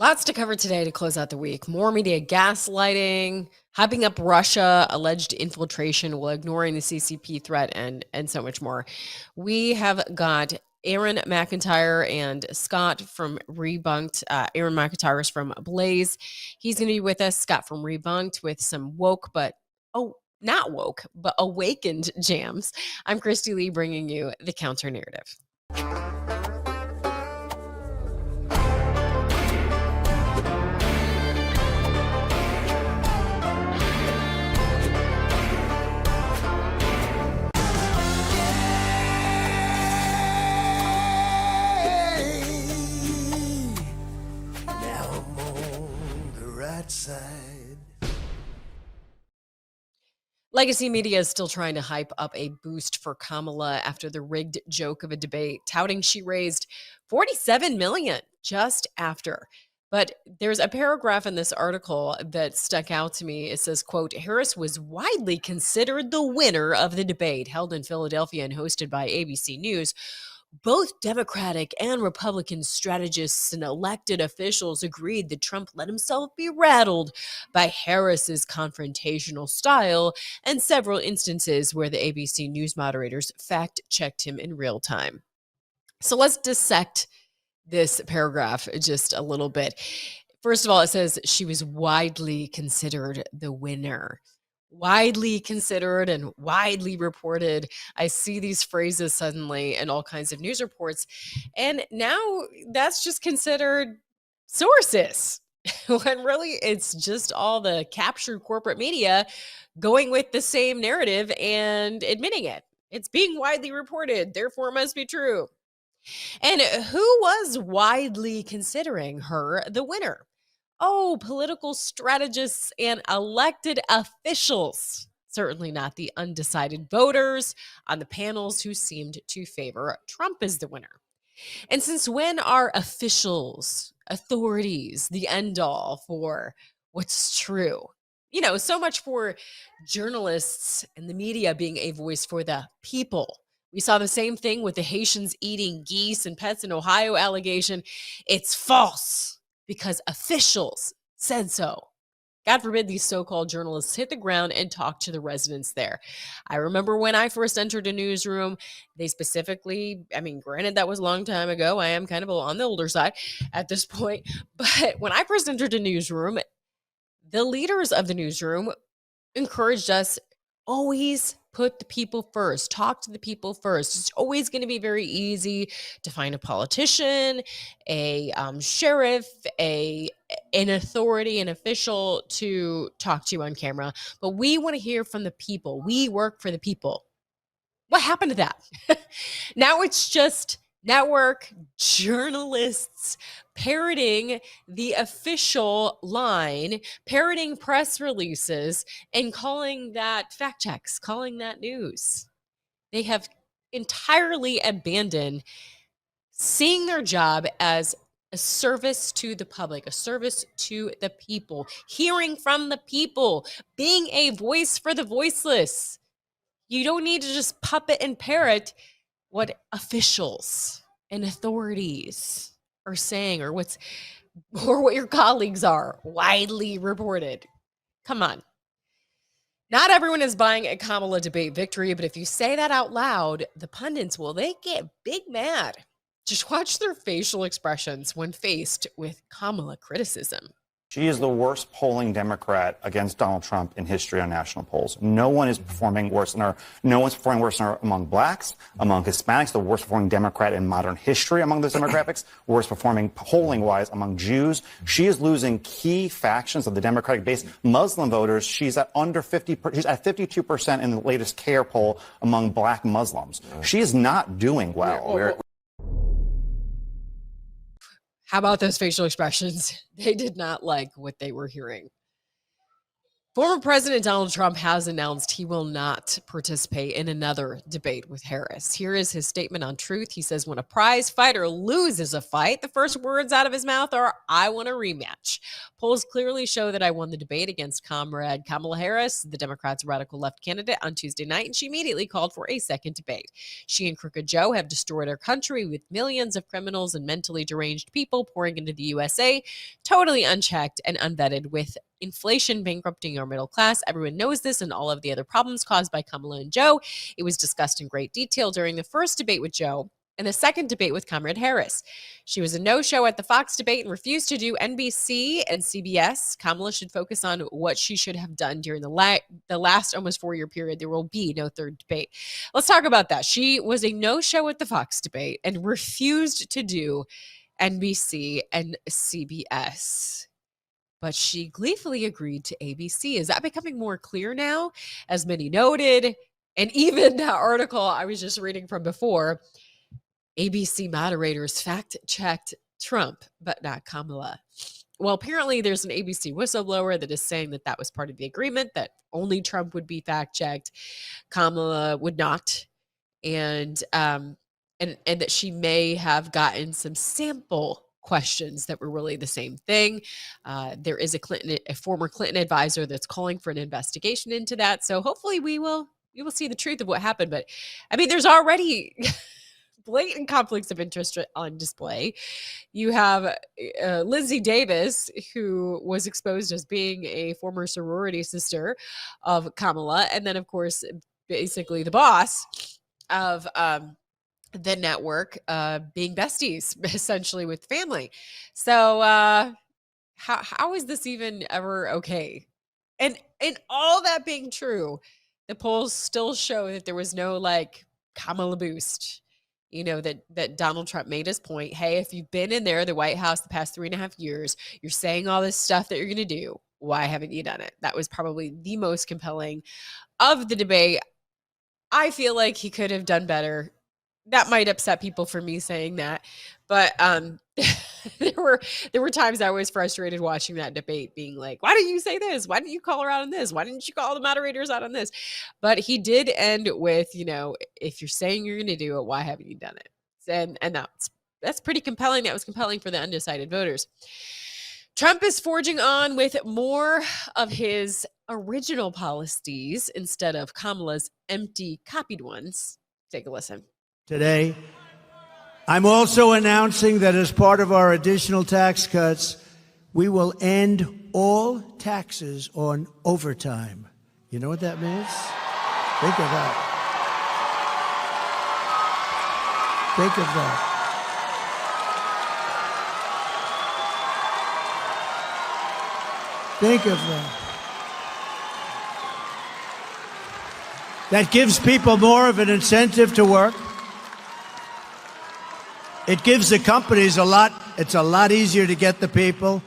Lots to cover today to close out the week. More media gaslighting, hyping up Russia, alleged infiltration while ignoring the CCP threat, and so much more. We have got Auron McIntyre and Scott from Rebunked. Auron McIntyre is from Blaze. He's going to be with us. Scott from Rebunked with some woke, but not woke, but awakened jams. I'm Kristi Leigh bringing you the counter narrative. Legacy media is still trying to hype up a boost for Kamala after the rigged joke of a debate, touting she raised $47 million just after. But there's a paragraph in this article that stuck out to me. It says, quote, Harris was widely considered the winner of the debate held in Philadelphia and hosted by ABC News. Both Democratic and Republican strategists and elected officials agreed that Trump let himself be rattled by Harris's confrontational style and several instances where the ABC News moderators fact-checked him in real time. So let's dissect this paragraph just a little bit. First of all, it says she was widely considered the winner. Widely considered and widely reported. I see these phrases suddenly in all kinds of news reports, and now that's just considered sources when really it's just all the captured corporate media going with the same narrative and admitting it. It's being widely reported, therefore it must be true. And who was widely considering her the winner? Oh, political strategists and elected officials. Certainly not the undecided voters on the panels who seemed to favor Trump as the winner. And since when are officials, authorities, the end all for what's true? You know, so much for journalists and the media being a voice for the people. We saw the same thing with the Haitians eating geese and pets in Ohio allegation. It's false because officials said so. God forbid these so-called journalists hit the ground and talk to the residents there. I remember when I first entered a newsroom, they specifically, granted that was a long time ago. I am kind of on the older side at this point. But when I first entered a newsroom, the leaders of the newsroom encouraged us always put the people first, talk to the people first. It's always going to be very easy to find a politician, a sheriff, an authority, an official to talk to you on camera. But we want to hear from the people. We work for the people. What happened to that? Now it's just network journalists parroting the official line, parroting press releases, and calling that fact checks, calling that news. They have entirely abandoned seeing their job as a service to the public, a service to the people, hearing from the people, being a voice for the voiceless. You don't need to just puppet and parrot what officials and authorities are saying or what your colleagues are widely reported. Come on. Not everyone is buying a Kamala debate victory, but if you say that out loud, the pundits, they get big mad. Just watch their facial expressions when faced with Kamala criticism. She is the worst polling Democrat against Donald Trump in history on national polls. No one is performing worse than her. No one's performing worse than her among blacks, among Hispanics, the worst performing Democrat in modern history among those demographics, worst performing polling-wise among Jews. She is losing key factions of the Democratic base. Muslim voters, she's at under 50, she's at 52% in the latest CAIR poll among black Muslims. She is not doing well. How about those facial expressions? They did not like what they were hearing. Former President Donald Trump has announced he will not participate in another debate with Harris. Here is his statement on Truth. He says, when a prize fighter loses a fight, the first words out of his mouth are, I want a rematch. Polls clearly show that I won the debate against comrade Kamala Harris, the Democrats' radical left candidate, on Tuesday night, and she immediately called for a second debate. She and Crooked Joe have destroyed our country with millions of criminals and mentally deranged people pouring into the USA, totally unchecked and unvetted, with inflation bankrupting our middle class. Everyone knows this and all of the other problems caused by Kamala and Joe. It was discussed in great detail during the first debate with Joe and the second debate with Comrade Harris. She was a no-show at the Fox debate and refused to do NBC and CBS. Kamala should focus on what she should have done during the last almost 4-year period. There will be no third debate. Let's talk about that. She was a no-show at the Fox debate and refused to do NBC and CBS. But she gleefully agreed to ABC. Is that becoming more clear now? As many noted, and even that article I was just reading from before, ABC moderators fact-checked Trump, but not Kamala. Well, apparently there's an ABC whistleblower that is saying that that was part of the agreement, that only Trump would be fact-checked, Kamala would not, and that she may have gotten some sample questions that were really the same thing. There is a former Clinton advisor that's calling for an investigation into that. So hopefully we will see the truth of what happened. But I mean, there's already blatant conflicts of interest on display. You have Lindsay Davis, who was exposed as being a former sorority sister of Kamala, and then of course, basically the boss of the network, being besties essentially with family. So how is this even ever okay? And all that being true, the polls still show that there was no like Kamala boost. You know, that Donald Trump made his point. Hey, if you've been in there, the White House, the past 3.5 years, you're saying all this stuff that you're going to do. Why haven't you done it? That was probably the most compelling of the debate. I feel like he could have done better. That might upset people for me saying that, but there were times I was frustrated watching that debate, being like, "Why didn't you say this? Why didn't you call her out on this? Why didn't you call the moderators out on this?" But he did end with, if you're saying you're going to do it, why haven't you done it? And that's pretty compelling. That was compelling for the undecided voters. Trump is forging on with more of his original policies instead of Kamala's empty copied ones. Take a listen. Today, I'm also announcing that as part of our additional tax cuts, we will end all taxes on overtime. You know what that means? Think of that. Think of that. Think of that. That gives people more of an incentive to work. It gives the companies it's a lot easier to get the people.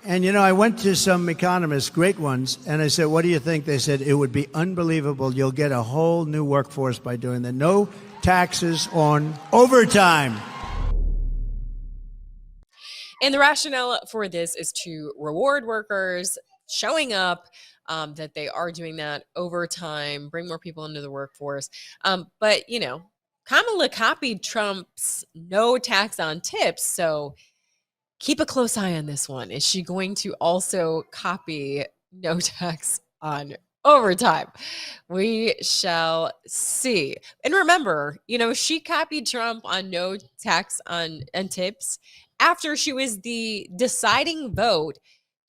And, I went to some economists, great ones, and I said, what do you think? They said, it would be unbelievable. You'll get a whole new workforce by doing that. No taxes on overtime. And the rationale for this is to reward workers showing up, that they are doing that overtime, bring more people into the workforce. But, Kamala copied Trump's no tax on tips. So keep a close eye on this one. Is she going to also copy no tax on overtime? We shall see. And remember, she copied Trump on no tax on tips after she was the deciding vote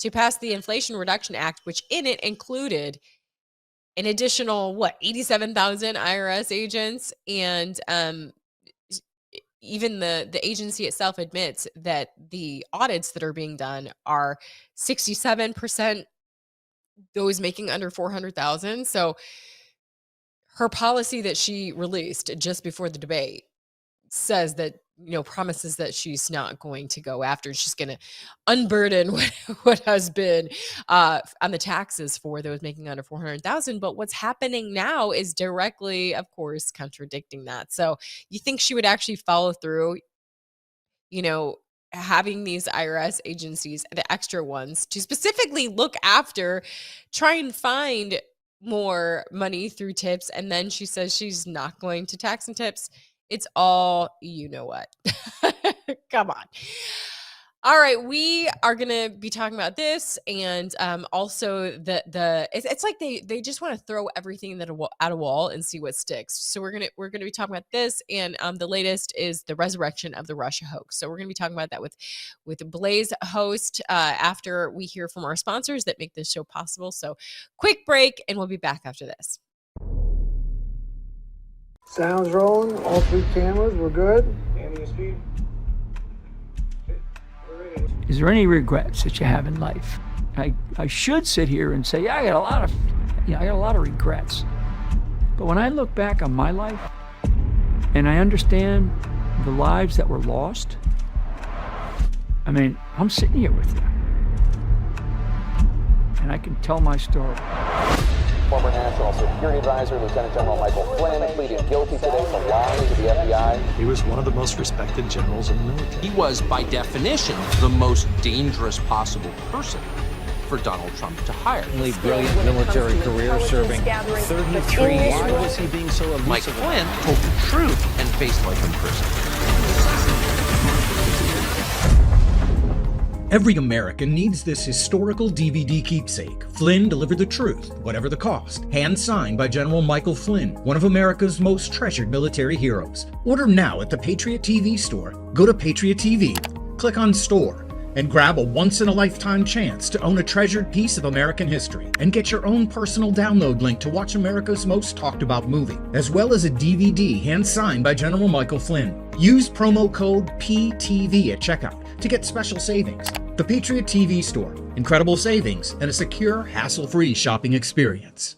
to pass the Inflation Reduction Act, which in it included an additional, 87,000 IRS agents. And even the agency itself admits that the audits that are being done are 67% those making under 400,000. So her policy that she released just before the debate says that, promises that she's not going to go after. She's going to unburden what has been on the taxes for those making under 400,000. But what's happening now is directly, of course, contradicting that. So you think she would actually follow through? having these IRS agencies, the extra ones, to specifically look after, try and find more money through tips. And then she says she's not going to tax and tips. It's all, you know what? Come on. All right, we are gonna be talking about this, and also it's like they just want to throw everything at a wall and see what sticks. So we're gonna be talking about this, and the latest is the resurrection of the Russia hoax. So we're gonna be talking about that with Blaze host after we hear from our sponsors that make this show possible. So quick break, and we'll be back after this. Sounds rolling. All 3 cameras. We're good. Is there any regrets that you have in life? I should sit here and say, yeah, I got a lot of regrets. But when I look back on my life and I understand the lives that were lost, I mean, I'm sitting here with you. And I can tell my story. Former National Security Advisor, Lieutenant General Michael Flynn, pleaded guilty today to lying to the FBI. He was one of the most respected generals in the military. He was, by definition, the most dangerous possible person for Donald Trump to hire. Brilliant military career, serving 33 years. Why was he being so elusive? Mike Flynn told the truth and faced life in prison. Every American needs this historical DVD keepsake. Flynn delivered the truth, whatever the cost. Hand signed by General Michael Flynn, one of America's most treasured military heroes. Order now at the Patriot TV store. Go to Patriot TV, click on Store, and grab a once-in-a-lifetime chance to own a treasured piece of American history. And get your own personal download link to watch America's most talked-about movie, as well as a DVD hand-signed by General Michael Flynn. Use promo code PTV at checkout to get special savings. The Patriot TV store. Incredible savings and a secure, hassle-free shopping experience.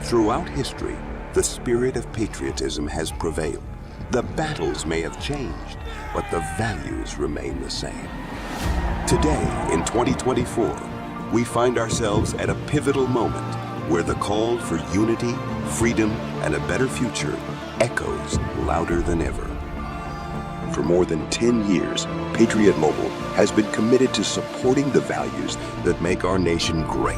Throughout history, the spirit of patriotism has prevailed. The battles may have changed, but the values remain the same. Today, in 2024, we find ourselves at a pivotal moment where the call for unity, freedom, and a better future echoes louder than ever. For more than 10 years, Patriot Mobile has been committed to supporting the values that make our nation great.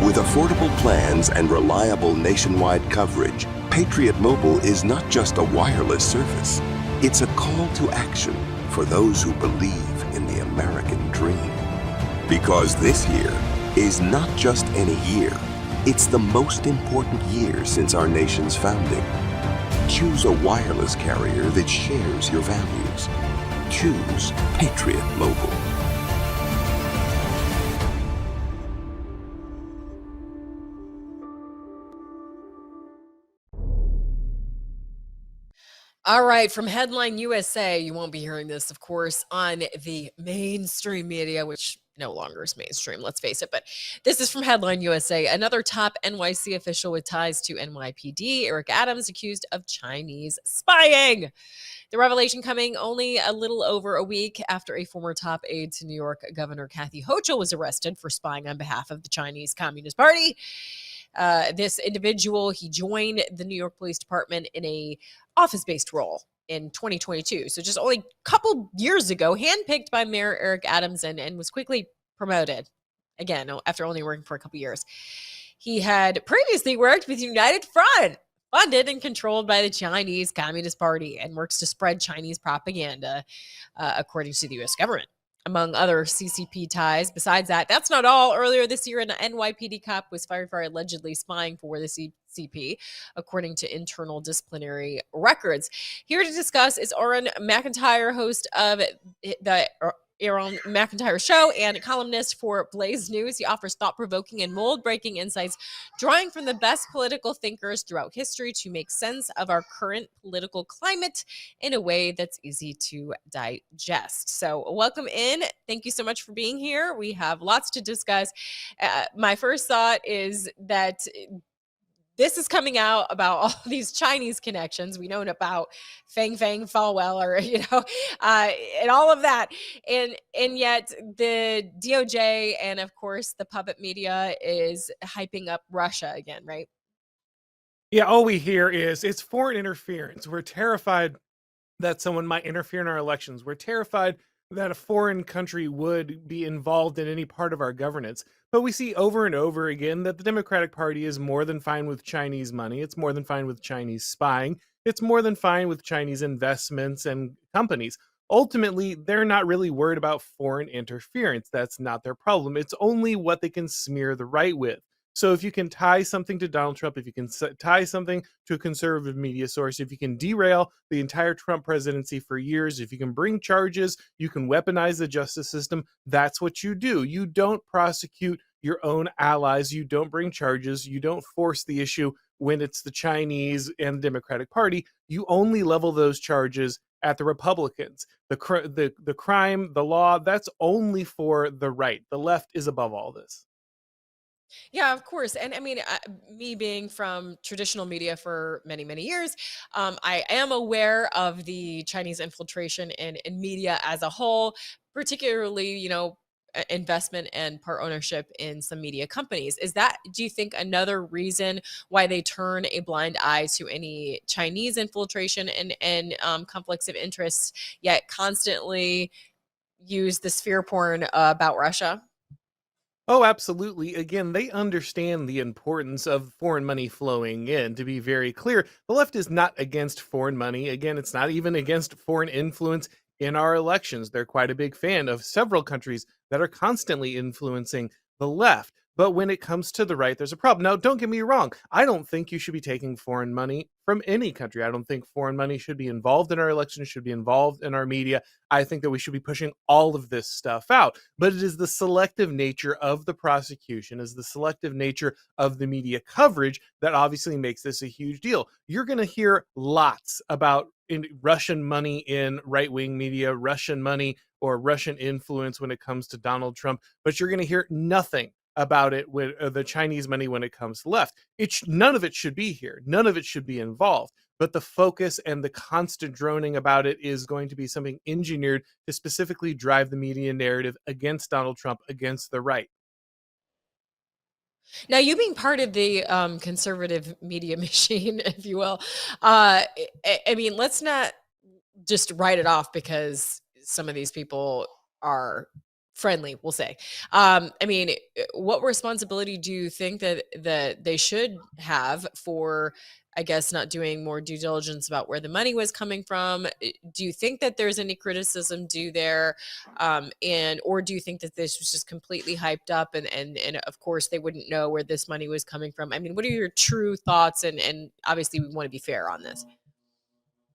With affordable plans and reliable nationwide coverage, Patriot Mobile is not just a wireless service. It's a call to action for those who believe in the American dream. Because this year is not just any year, it's the most important year since our nation's founding. Choose a wireless carrier that shares your values. Choose Patriot Mobile. All right, from Headline USA, you won't be hearing this, of course, on the mainstream media, which no longer is mainstream, let's face it. But this is from Headline USA. Another top NYC official with ties to NYPD, Eric Adams, accused of Chinese spying. The revelation coming only a little over a week after a former top aide to New York Governor Kathy Hochul was arrested for spying on behalf of the Chinese Communist Party. This individual, he joined the New York Police Department in a office-based role in 2022. So just only a couple years ago, handpicked by Mayor Eric Adams and was quickly promoted. Again, after only working for a couple years. He had previously worked with United Front, funded and controlled by the Chinese Communist Party, and works to spread Chinese propaganda, according to the U.S. government. Among other CCP ties. Besides that, that's not all. Earlier this year, an NYPD cop was fired for allegedly spying for the CCP, according to internal disciplinary records. Here to discuss is Auron McIntyre, host of the Auron McIntyre Show and columnist for Blaze News. He offers thought-provoking and mold-breaking insights, drawing from the best political thinkers throughout history to make sense of our current political climate in a way that's easy to digest. So welcome in. Thank you so much for being here. We have lots to discuss. My first thought is that this is coming out about all these Chinese connections. We know about Fang Falwell, or and all of that, and yet the DOJ and of course the puppet media is hyping up Russia again, right? Yeah, all we hear is it's foreign interference. We're terrified that someone might interfere in our elections. We're terrified that a foreign country would be involved in any part of our governance. But we see over and over again that the Democratic Party is more than fine with Chinese money. It's more than fine with Chinese spying. It's more than fine with Chinese investments and companies. Ultimately, they're not really worried about foreign interference. That's not their problem. It's only what they can smear the right with. So if you can tie something to Donald Trump, if you can tie something to a conservative media source, if you can derail the entire Trump presidency for years, if you can bring charges, you can weaponize the justice system, that's what you do. You don't prosecute your own allies. You don't bring charges. You don't force the issue when it's the Chinese and the Democratic Party. You only level those charges at the Republicans. The crime, the law, that's only for the right. The left is above all this. Yeah, of course. And I mean, me being from traditional media for many, many years, I am aware of the Chinese infiltration in media as a whole, particularly, investment and part ownership in some media companies. Is that, do you think, another reason why they turn a blind eye to any Chinese infiltration and conflicts of interest, yet constantly use the sphere porn about Russia? Oh, absolutely. Again, they understand the importance of foreign money flowing in. To be very clear, the left is not against foreign money. Again, it's not even against foreign influence in our elections. They're quite a big fan of several countries that are constantly influencing the left. But when it comes to the right, there's a problem. Now, don't get me wrong. I don't think you should be taking foreign money from any country. I don't think foreign money should be involved in our elections, should be involved in our media. I think that we should be pushing all of this stuff out. But it is the selective nature of the prosecution, is the selective nature of the media coverage that obviously makes this a huge deal. You're going to hear lots about Russian money in right-wing media, Russian money or Russian influence when it comes to Donald Trump, but you're going to hear nothing about it with the Chinese money when it comes left. None of it should be here. None of it should be involved. But the focus and the constant droning about it is going to be something engineered to specifically drive the media narrative against Donald Trump, against the right. Now, you being part of the conservative media machine, if you will, I mean, let's not just write it off because some of these people are friendly, we'll say. I mean, what responsibility do you think that they should have for, I guess, not doing more due diligence about where the money was coming from? Do you think that there's any criticism due there? Or do you think that this was just completely hyped up and of course they wouldn't know where this money was coming from? I mean, what are your true thoughts? And obviously we want to be fair on this.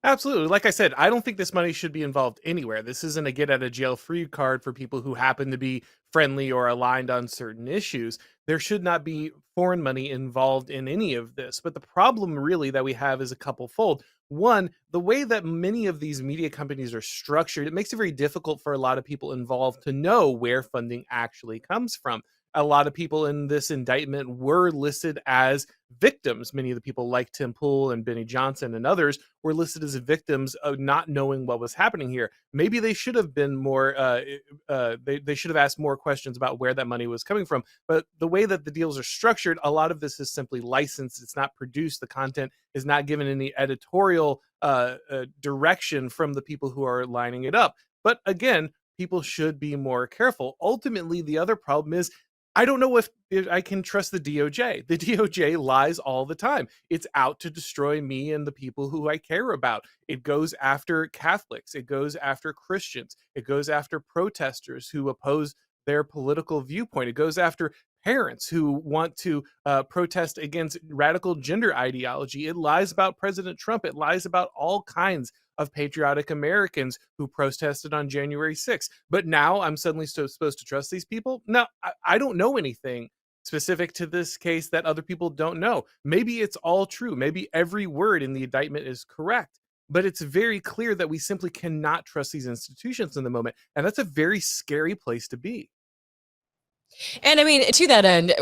Absolutely. Like I said, I don't think this money should be involved anywhere. This isn't a get out of jail free card for people who happen to be friendly or aligned on certain issues. There should not be foreign money involved in any of this. But the problem really that we have is a couple fold. One, the way that many of these media companies are structured, it makes it very difficult for a lot of people involved to know where funding actually comes from. A lot of people in this indictment were listed as victims. Many of the people like Tim Pool and Benny Johnson and others were listed as victims of not knowing what was happening here. Maybe they should have been more, they should have asked more questions about where that money was coming from. But the way that the deals are structured, a lot of this is simply licensed. It's not produced. The content is not given any editorial direction from the people who are lining it up. But again, people should be more careful. Ultimately, the other problem is I don't know if I can trust the DOJ. The DOJ lies all the time. It's out to destroy me and the people who I care about. It goes after Catholics. It goes after Christians. It goes after protesters who oppose their political viewpoint. It goes after parents who want to protest against radical gender ideology. It lies about President Trump. It lies about all kinds of patriotic Americans who protested on January 6th. But now I'm suddenly supposed to trust these people? No, I don't know anything specific to this case that other people don't know. Maybe it's all true. Maybe every word in the indictment is correct. But it's very clear that we simply cannot trust these institutions in the moment. And that's a very scary place to be. And I mean, to that end,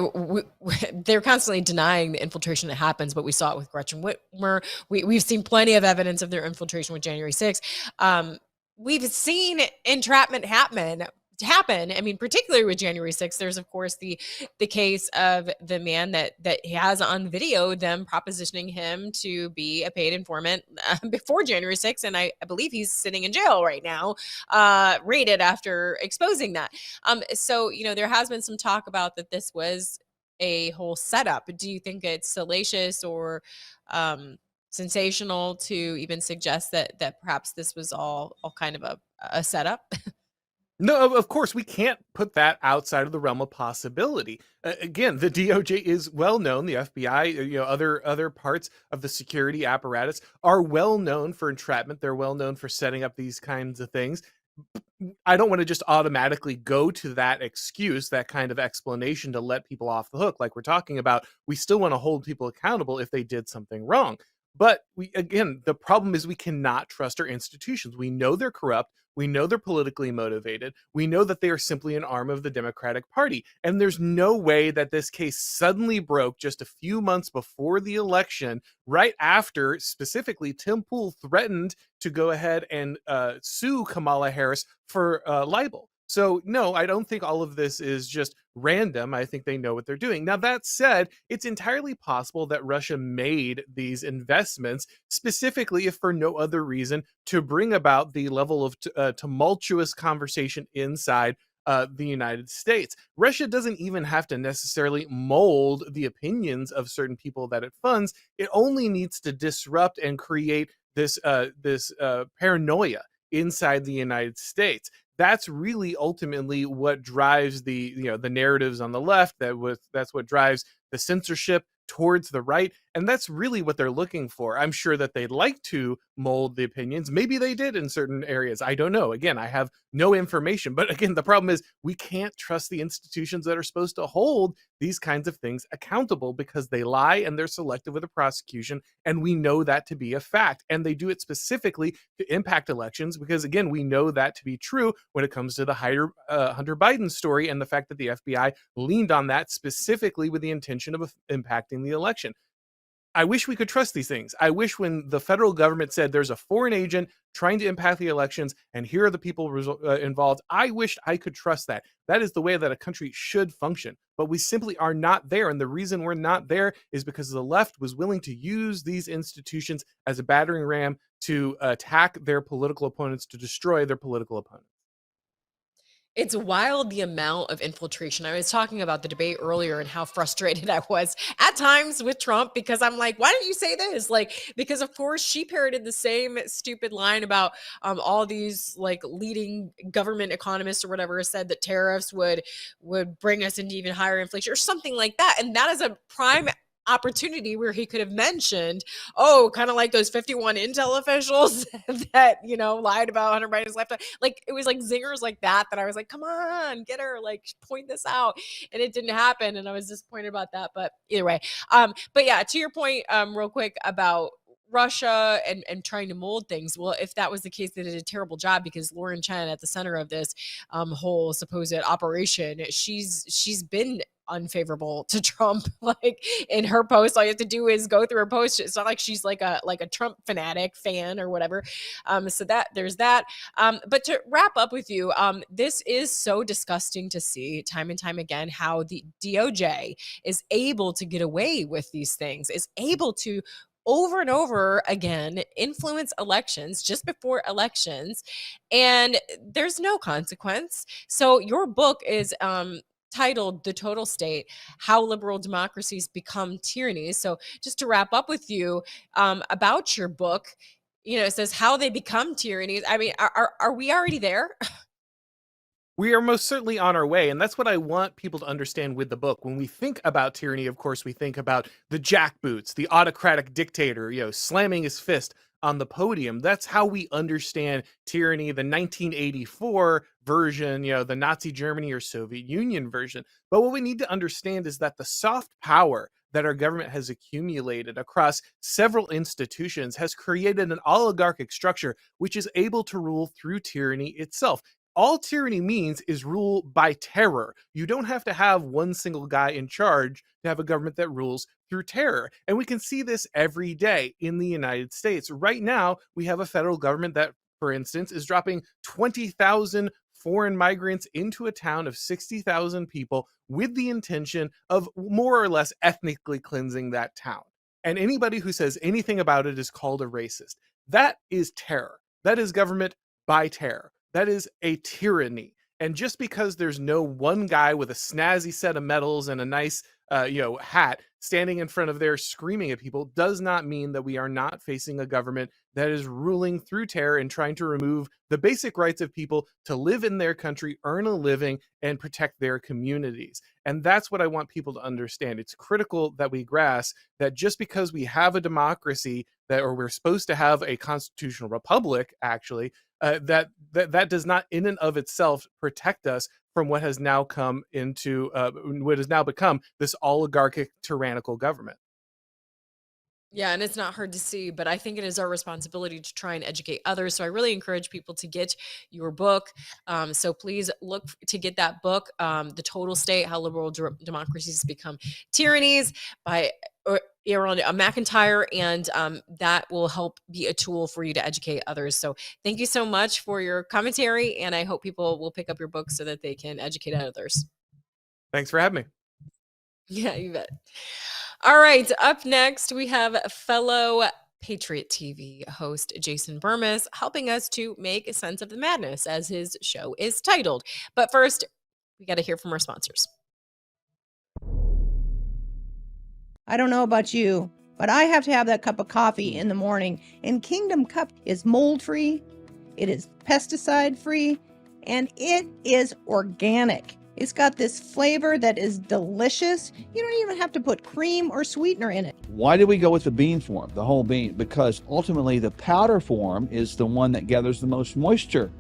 they're constantly denying the infiltration that happens, but we saw it with Gretchen Whitmer. We've seen plenty of evidence of their infiltration with January 6th. We've seen entrapment happen happen. I mean, particularly with January 6th, there's of course the case of the man that he has on video them propositioning him to be a paid informant before January 6th, and I believe he's sitting in jail right now, raided after exposing that. So there has been some talk about that this was a whole setup. Do you think it's salacious or sensational to even suggest that perhaps this was all kind of a setup? No, of course, we can't put that outside of the realm of possibility. Again, the DOJ is well known. The FBI, other parts of the security apparatus are well known for entrapment. They're well known for setting up these kinds of things. I don't want to just automatically go to that excuse, that kind of explanation to let people off the hook like we're talking about. We still want to hold people accountable if they did something wrong. But the problem is we cannot trust our institutions. We know they're corrupt. We know they're politically motivated. We know that they are simply an arm of the Democratic Party. And there's no way that this case suddenly broke just a few months before the election, right after specifically Tim Pool threatened to go ahead and sue Kamala Harris for libel. So no, I don't think all of this is just random. I think they know what they're doing. Now, that said, it's entirely possible that Russia made these investments specifically, if for no other reason, to bring about the level of tumultuous conversation inside the United States. Russia doesn't even have to necessarily mold the opinions of certain people that it funds. It only needs to disrupt and create this paranoia inside the United States. That's really ultimately what drives the narratives on the left. That's what drives the censorship towards the right, and that's really what they're looking for. I'm sure that they'd like to mold the opinions. Maybe they did in certain areas. I don't know. Again, I have no information. But again, the problem is we can't trust the institutions that are supposed to hold these kinds of things accountable because they lie and they're selective with the prosecution, and we know that to be a fact. And they do it specifically to impact elections because, again, we know that to be true when it comes to the Hunter Biden story and the fact that the FBI leaned on that specifically with the intention of impacting the election. I wish we could trust these things. I wish when the federal government said there's a foreign agent trying to impact the elections and here are the people involved, I wished I could trust that. That is the way that a country should function. But we simply are not there. And the reason we're not there is because the left was willing to use these institutions as a battering ram to attack their political opponents, to destroy their political opponents. It's wild the amount of infiltration. I was talking about the debate earlier and how frustrated I was at times with Trump because I'm like, why didn't you say this? Because of course she parroted the same stupid line about all these leading government economists or whatever said that tariffs would bring us into even higher inflation or something like that. And that is a prime opportunity where he could have mentioned, kind of like those 51 Intel officials that, lied about Hunter Biden's laptop. It was zingers like that I was like, come on, get her, point this out. And it didn't happen. And I was disappointed about that. But either way, but yeah, to your point, real quick about Russia and trying to mold things. Well, if that was the case, they did a terrible job because Lauren Chen at the center of this whole supposed operation, she's been unfavorable to Trump. In her post, all you have to do is go through her post. It's not like she's like a Trump fanatic fan or whatever. So that there's that. But to wrap up with you, this is so disgusting to see time and time again how the DOJ is able to get away with these things, is able to over and over again influence elections just before elections, and there's no consequence. So your book is titled The Total State: How Liberal Democracies Become Tyrannies. So just to wrap up with you about your book, it says how they become tyrannies. I mean, are we already there? We are most certainly on our way, and that's what I want people to understand with the book. When we think about tyranny, of course, we think about the jackboots, the autocratic dictator, slamming his fist on the podium. That's how we understand tyranny, the 1984 version, the Nazi Germany or Soviet Union version. But what we need to understand is that the soft power that our government has accumulated across several institutions has created an oligarchic structure which is able to rule through tyranny itself. All tyranny means is rule by terror. You don't have to have one single guy in charge to have a government that rules through terror. And we can see this every day in the United States. Right now, we have a federal government that, for instance, is dropping 20,000 foreign migrants into a town of 60,000 people with the intention of more or less ethnically cleansing that town. And anybody who says anything about it is called a racist. That is terror. That is government by terror. That is a tyranny. And just because there's no one guy with a snazzy set of medals and a nice hat standing in front of there screaming at people does not mean that we are not facing a government that is ruling through terror and trying to remove the basic rights of people to live in their country, earn a living, and protect their communities. And that's what I want people to understand. It's critical that we grasp that just because we have a democracy or we're supposed to have a constitutional republic, actually, that does not in and of itself protect us from what has now come into what has now become this oligarchic tyrannical government. Yeah, and it's not hard to see, but I think it is our responsibility to try and educate others. So I really encourage people to get your book. So please look to get that book, The Total State, How Liberal Democracies Become Tyrannies by Auron McIntyre, and that will help be a tool for you to educate others. So thank you so much for your commentary, and I hope people will pick up your book so that they can educate others. Thanks for having me. Yeah, you bet. All right, up next, we have fellow Patriot TV host Jason Bermas helping us to make a sense of the madness, as his show is titled. But first, we got to hear from our sponsors. I don't know about you, but I have to have that cup of coffee in the morning. And Kingdom Cup is mold-free, it is pesticide-free, and it is organic. It's got this flavor that is delicious. You don't even have to put cream or sweetener in it. Why did we go with the bean form, the whole bean? Because ultimately the powder form is the one that gathers the most moisture.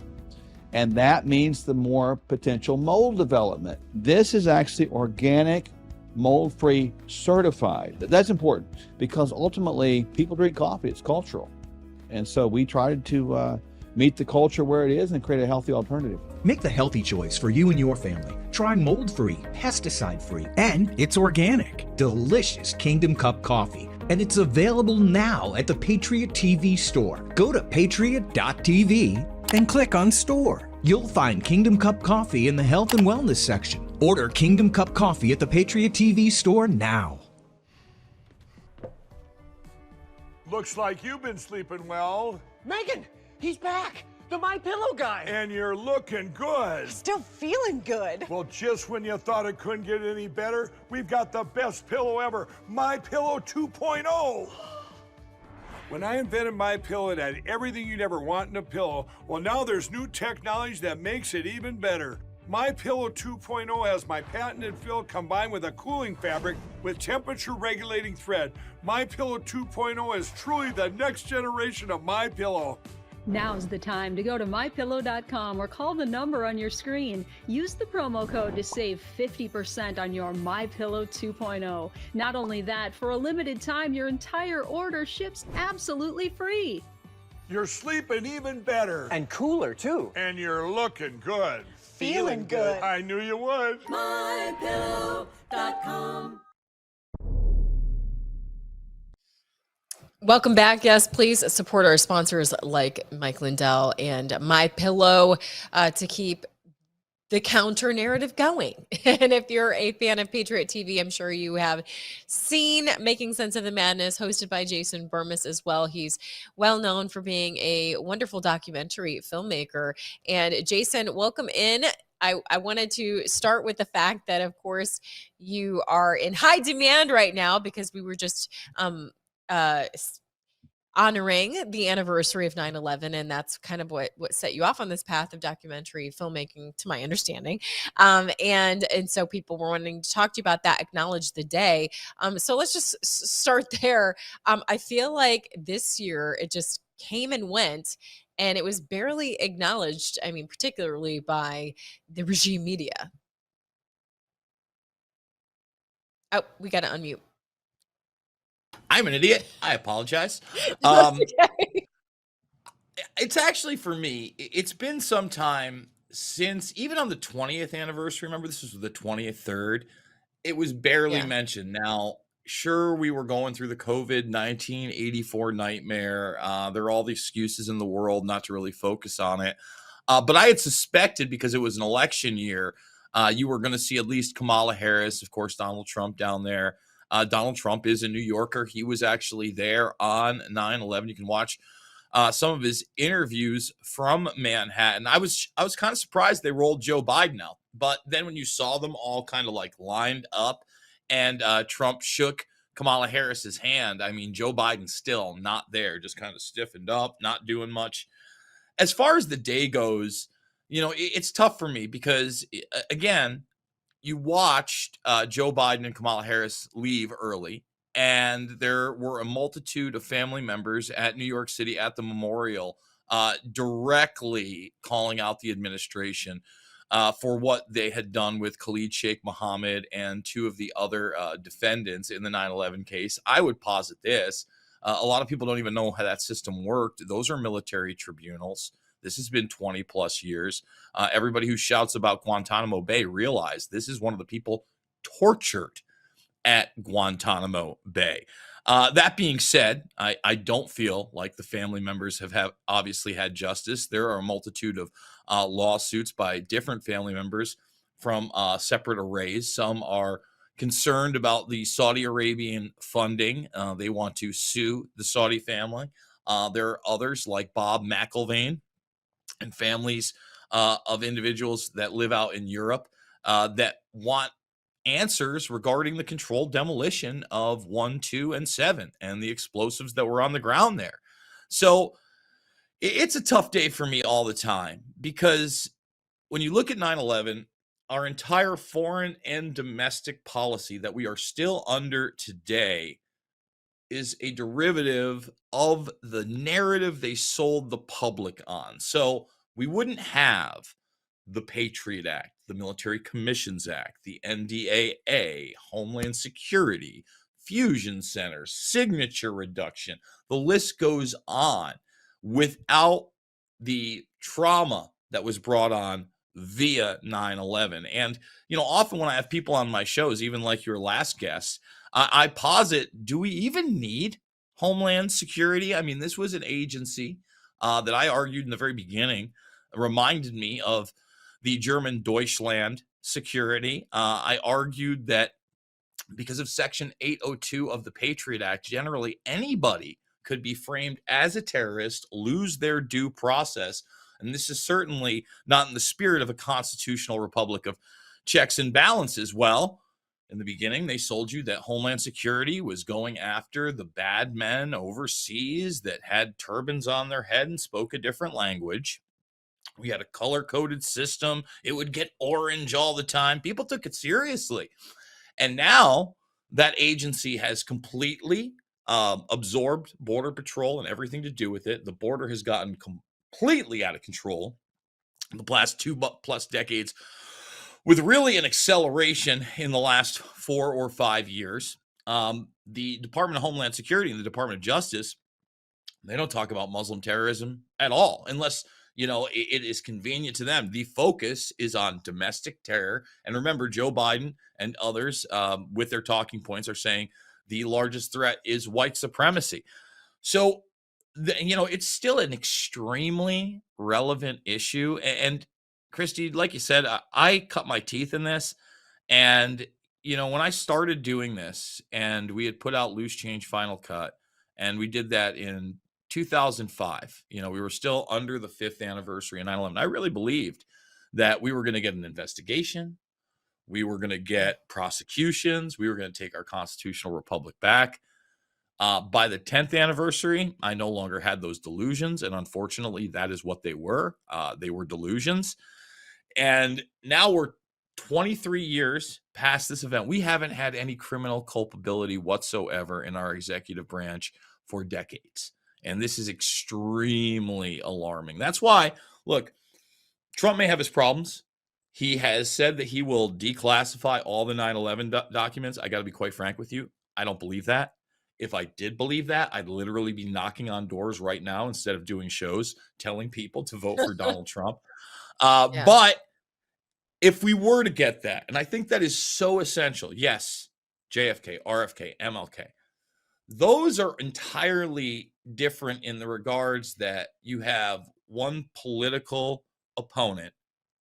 And that means the more potential mold development. This is actually organic, mold-free, certified. That's important because ultimately people drink coffee, it's cultural. And so we tried to meet the culture where it is and create a healthy alternative. Make the healthy choice for you and your family. Try mold-free, pesticide-free, and it's organic. Delicious Kingdom Cup coffee. And it's available now at the Patriot TV store. Go to patriot.tv and click on store. You'll find Kingdom Cup coffee in the health and wellness section. Order Kingdom Cup coffee at the Patriot TV store now. Looks like you've been sleeping well. Megan, he's back. The My Pillow guy. And you're looking good. Still feeling good. Well, just when you thought it couldn't get any better, we've got the best pillow ever, My Pillow 2.0. When I invented My Pillow, it had everything you'd ever want in a pillow. Well, now there's new technology that makes it even better. My Pillow 2.0 has my patented fill combined with a cooling fabric with temperature regulating thread. My Pillow 2.0 is truly the next generation of My Pillow. Now's the time to go to mypillow.com or call the number on your screen. Use the promo code to save 50% on your MyPillow 2.0. Not only that, for a limited time, your entire order ships absolutely free. You're sleeping even better. And cooler, too. And you're looking good. Feeling good. I knew you would. mypillow.com. Welcome back. Yes, please support our sponsors like Mike Lindell and My Pillow to keep the counter narrative going. And if you're a fan of Patriot TV, I'm sure you have seen Making Sense of the Madness, hosted by Jason Bermas as well. He's well known for being a wonderful documentary filmmaker. And Jason, welcome in. I wanted to start with the fact that, of course, you are in high demand right now because we were just honoring the anniversary of 9/11, and that's kind of what set you off on this path of documentary filmmaking, to my understanding. And so people were wanting to talk to you about that, acknowledge the day. So let's just start there. I feel like this year it just came and went, and it was barely acknowledged. I mean, particularly by the regime media. Oh, we got to unmute. I'm an idiot. I apologize. It's actually, for me, it's been some time since, even on the 20th anniversary, remember this was the 20th, 3rd, it was barely mentioned. Now, sure, we were going through the COVID-19 84 nightmare. There are all the excuses in the world not to really focus on it. But I had suspected, because it was an election year, you were going to see at least Kamala Harris, of course, Donald Trump down there. Donald Trump is a New Yorker. He was actually there on 9/11. You can watch some of his interviews from Manhattan. I was kind of surprised they rolled Joe Biden out, but then when you saw them all kind of like lined up, and Trump shook Kamala Harris's hand, I mean, Joe Biden still not there, just kind of stiffened up, not doing much. As far as the day goes, it's tough for me because, again, you watched Joe Biden and Kamala Harris leave early, and there were a multitude of family members at New York City at the memorial directly calling out the administration for what they had done with Khalid Sheikh Mohammed and two of the other defendants in the 9/11 case. I would posit this. A lot of people don't even know how that system worked. Those are military tribunals. This has been 20 plus years. Everybody who shouts about Guantanamo Bay realize this is one of the people tortured at Guantanamo Bay. That being said, I don't feel like the family members have obviously had justice. There are a multitude of lawsuits by different family members from separate arrays. Some are concerned about the Saudi Arabian funding. They want to sue the Saudi family. There are others like Bob McIlvaine and families of individuals that live out in Europe that want answers regarding the controlled demolition of 1, 2, and 7 and the explosives that were on the ground there. So it's a tough day for me all the time, because when you look at 9/11, our entire foreign and domestic policy that we are still under today is a derivative of the narrative they sold the public on. So we wouldn't have the Patriot Act, the Military Commissions Act, the NDAA, Homeland Security, fusion centers, signature reduction. The list goes on, without the trauma that was brought on via 9/11. And, often when I have people on my shows, even like your last guest, I posit, do we even need Homeland Security? I mean, this was an agency that I argued in the very beginning reminded me of the German Deutschland security. I argued that because of Section 802 of the Patriot Act, generally anybody could be framed as a terrorist, lose their due process. And this is certainly not in the spirit of a constitutional republic of checks and balances. Well, in the beginning, they sold you that Homeland Security was going after the bad men overseas that had turbans on their head and spoke a different language. We had a color-coded system. It would get orange all the time. People took it seriously. And now that agency has completely absorbed Border Patrol and everything to do with it. The border has gotten completely out of control in the last 2+ decades, with really an acceleration in the last 4 or 5 years. The Department of Homeland Security and the Department of Justice, they don't talk about Muslim terrorism at all, unless it is convenient to them. The focus is on domestic terror. And remember, Joe Biden and others with their talking points are saying the largest threat is white supremacy. So, it's still an extremely relevant issue. And Kristi, like you said, I cut my teeth in this. And, when I started doing this and we had put out Loose Change Final Cut, and we did that in 2005, we were still under the 5th anniversary of 9/11. I really believed that we were going to get an investigation. We were going to get prosecutions. We were going to take our constitutional republic back. By the 10th anniversary, I no longer had those delusions. And unfortunately, that is what they were. They were delusions. And now we're 23 years past this event. We haven't had any criminal culpability whatsoever in our executive branch for decades. And this is extremely alarming. That's why, look, Trump may have his problems. He has said that he will declassify all the 9/11 documents. I got to be quite frank with you. I don't believe that. If I did believe that, I'd literally be knocking on doors right now instead of doing shows telling people to vote for Donald Trump. But if we were to get that, and I think that is so essential. Yes, JFK, RFK, MLK. Those are entirely different in the regards that you have one political opponent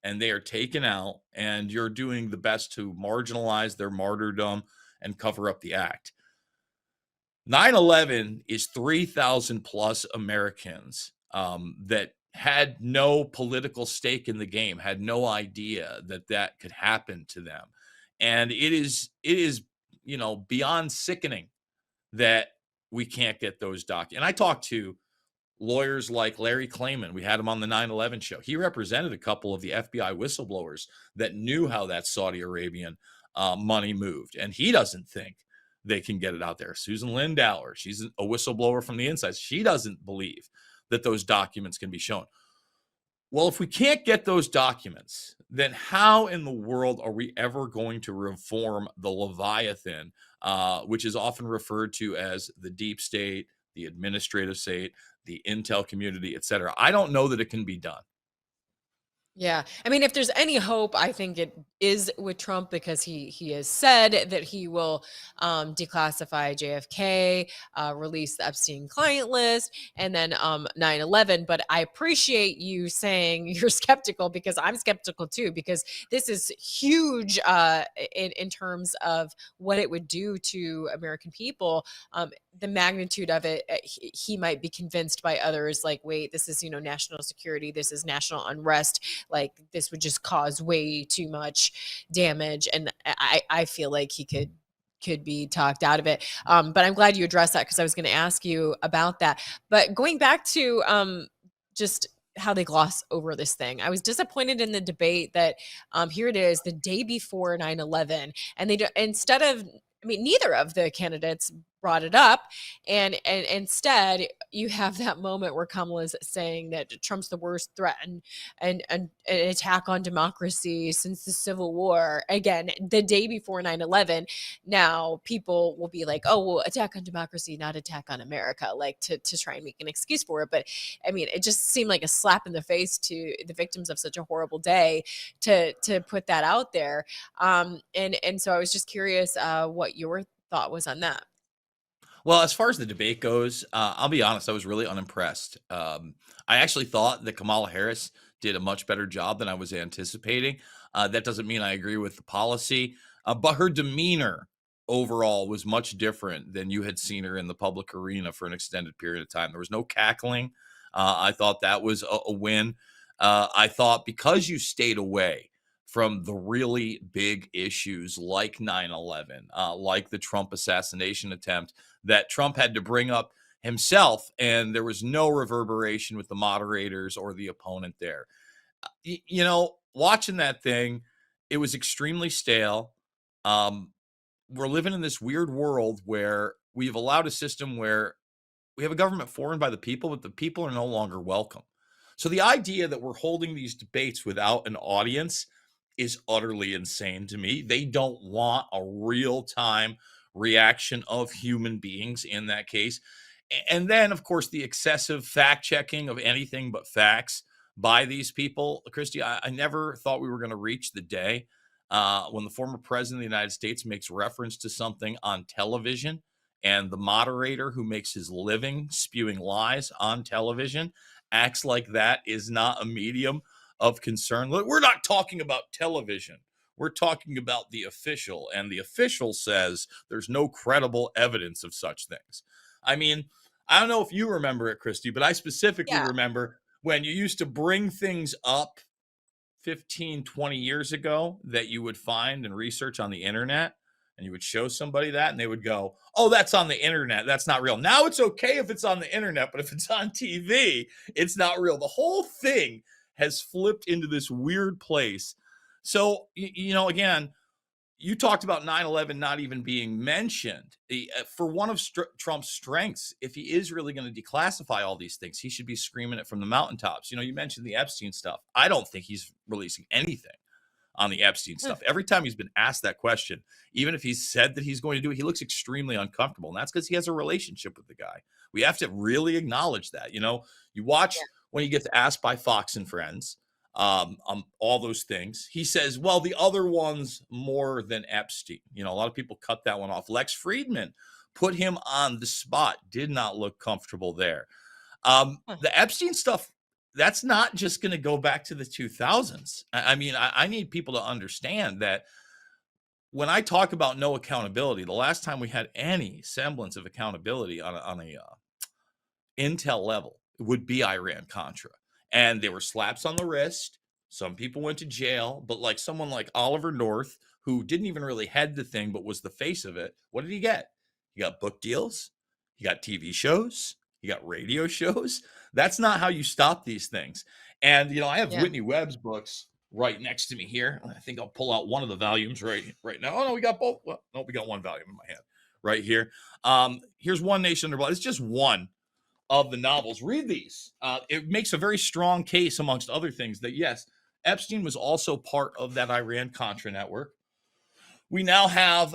and they are taken out, and you're doing the best to marginalize their martyrdom and cover up the act. 9/11 is 3,000 plus Americans that had no political stake in the game, had no idea that that could happen to them. And it is, beyond sickening that we can't get those documents. And I talked to lawyers like Larry Klayman. We had him on the 9/11 show. He represented a couple of the FBI whistleblowers that knew how that Saudi Arabian money moved. And he doesn't think they can get it out there. Susan Lindauer, she's a whistleblower from the inside. She doesn't believe that those documents can be shown. Well, if we can't get those documents, then how in the world are we ever going to reform the Leviathan, which is often referred to as the deep state, the administrative state, the intel community, et cetera? I don't know that it can be done. Yeah. I mean, if there's any hope, I think it is with Trump, because he has said that he will declassify JFK, release the Epstein client list, and then 9/11. But I appreciate you saying you're skeptical, because I'm skeptical too, because this is huge in terms of what it would do to American people. The magnitude of it, he might be convinced by others, like, wait, this is, national security, this is national unrest, like this would just cause way too much damage. And I feel like he could be talked out of it. But I'm glad you addressed that, because I was going to ask you about that. But going back to just how they gloss over this thing, I was disappointed in the debate that here it is the day before 9/11, and they do, instead of, neither of the candidates brought it up, and instead you have that moment where Kamala's saying that Trump's the worst threat and an attack on democracy since the Civil War. Again, the day before 9/11. Now people will be like, oh, well, attack on democracy, not attack on America, like to try and make an excuse for it. But it just seemed like a slap in the face to the victims of such a horrible day to put that out there. And so I was just curious what your thought was on that. Well, as far as the debate goes, I'll be honest, I was really unimpressed. I actually thought that Kamala Harris did a much better job than I was anticipating. That doesn't mean I agree with the policy, but her demeanor overall was much different than you had seen her in the public arena for an extended period of time. There was no cackling. I thought that was a win. I thought because you stayed away from the really big issues like 9/11, like the Trump assassination attempt that Trump had to bring up himself, and there was no reverberation with the moderators or the opponent there. Watching that thing, it was extremely stale. We're living in this weird world where we've allowed a system where we have a government formed by the people, but the people are no longer welcome. So the idea that we're holding these debates without an audience is utterly insane to me. They don't want a real-time reaction of human beings in that case. And then, of course, the excessive fact-checking of anything but facts by these people. Kristi, I never thought we were going to reach the day when the former president of the United States makes reference to something on television, and the moderator who makes his living spewing lies on television acts like that is not a medium of concern. Look, we're not talking about television. We're talking about the official, and the official says there's no credible evidence of such things. I don't know if you remember it, Kristi, but I specifically remember when you used to bring things up 15, 20 years ago that you would find and research on the internet, and you would show somebody that, and they would go, oh, that's on the internet. That's not real. Now it's okay if it's on the internet, but if it's on TV, it's not real. The whole thing has flipped into this weird place. So, again, you talked about 9/11 not even being mentioned. For one of Trump's strengths, if he is really going to declassify all these things, he should be screaming it from the mountaintops. You mentioned the Epstein stuff. I don't think he's releasing anything on the Epstein stuff. Every time he's been asked that question, even if he's said that he's going to do it, he looks extremely uncomfortable. And that's because he has a relationship with the guy. We have to really acknowledge that. You watch when he gets asked by Fox and Friends, all those things. He says, well, the other one's more than Epstein. A lot of people cut that one off. Lex Friedman put him on the spot, did not look comfortable there. The Epstein stuff that's not just going to go back to the 2000s. I mean, I need people to understand that when I talk about no accountability, the last time we had any semblance of accountability on a intel level would be Iran-Contra. And there were slaps on the wrist. Some people went to jail, but like someone like Oliver North, who didn't even really head the thing, but was the face of it, what did he get? He got book deals. He got TV shows. He got radio shows. That's not how you stop these things. And, you know, I have Whitney Webb's books right next to me here. I think I'll pull out one of the volumes right now. Oh, no, we got both. Well, no, we got one volume in my hand right here. Here's One Nation Under Blood. It's just one of the novels. Read these. It makes a very strong case, amongst other things, that yes, Epstein was also part of that Iran-Contra network. We now have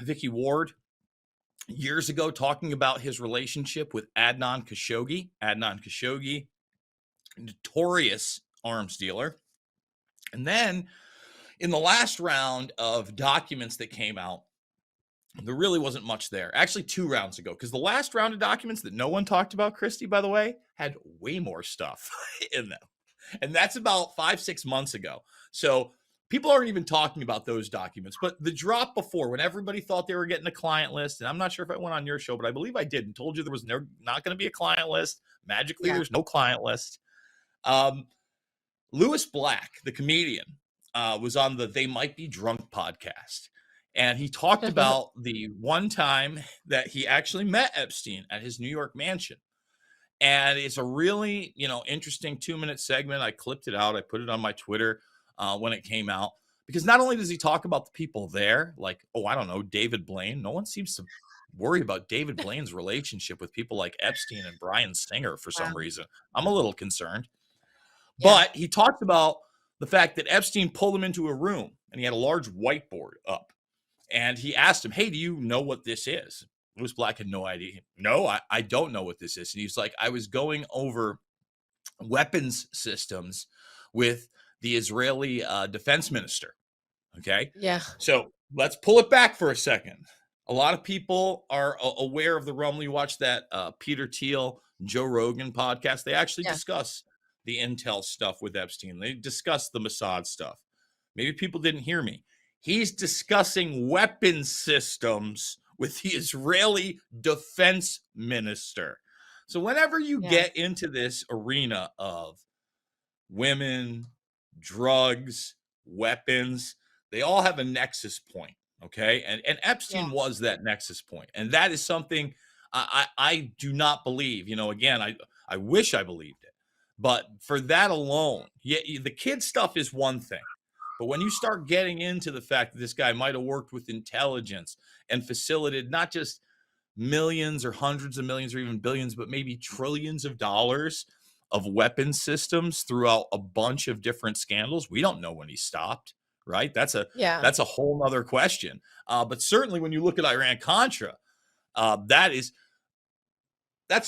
Vicky Ward years ago talking about his relationship with Adnan Khashoggi. Adnan Khashoggi, notorious arms dealer. And then in the last round of documents that came out, there really wasn't much there. Actually, 2 rounds ago, because the last round of documents that no one talked about, Kristi, by the way, had way more stuff in them. And that's about 5-6 months ago. So people aren't even talking about those documents. But the drop before, when everybody thought they were getting a client list, and I'm not sure if I went on your show, but I believe I did and told you there was not going to be a client list. Magically, there's no client list. Lewis Black, the comedian, was on the They Might Be Drunk podcast. And he talked about the one time that he actually met Epstein at his New York mansion. And it's a really, interesting 2-minute segment. I clipped it out. I put it on my Twitter when it came out. Because not only does he talk about the people there, like, I don't know, David Blaine. No one seems to worry about David Blaine's relationship with people like Epstein and Bryan Singer for some reason. I'm a little concerned. But he talked about the fact that Epstein pulled him into a room and he had a large whiteboard up. And he asked him, hey, do you know what this is? Lewis Black had no idea. No, I don't know what this is. And he's like, I was going over weapons systems with the Israeli defense minister. Okay. Yeah. So let's pull it back for a second. A lot of people are aware of the realm. You watch that Peter Thiel, Joe Rogan podcast. They actually discuss the intel stuff with Epstein. They discuss the Mossad stuff. Maybe people didn't hear me. He's discussing weapon systems with the Israeli defense minister. So whenever you get into this arena of women, drugs, weapons, they all have a nexus point, okay? And Epstein was that nexus point. And that is something I do not believe. Again, I wish I believed it. But for that alone, the kid stuff is one thing. But when you start getting into the fact that this guy might have worked with intelligence and facilitated not just millions or hundreds of millions or even billions, but maybe trillions of dollars of weapons systems throughout a bunch of different scandals, we don't know when he stopped, right? That's a whole nother question. But certainly when you look at Iran-Contra, that's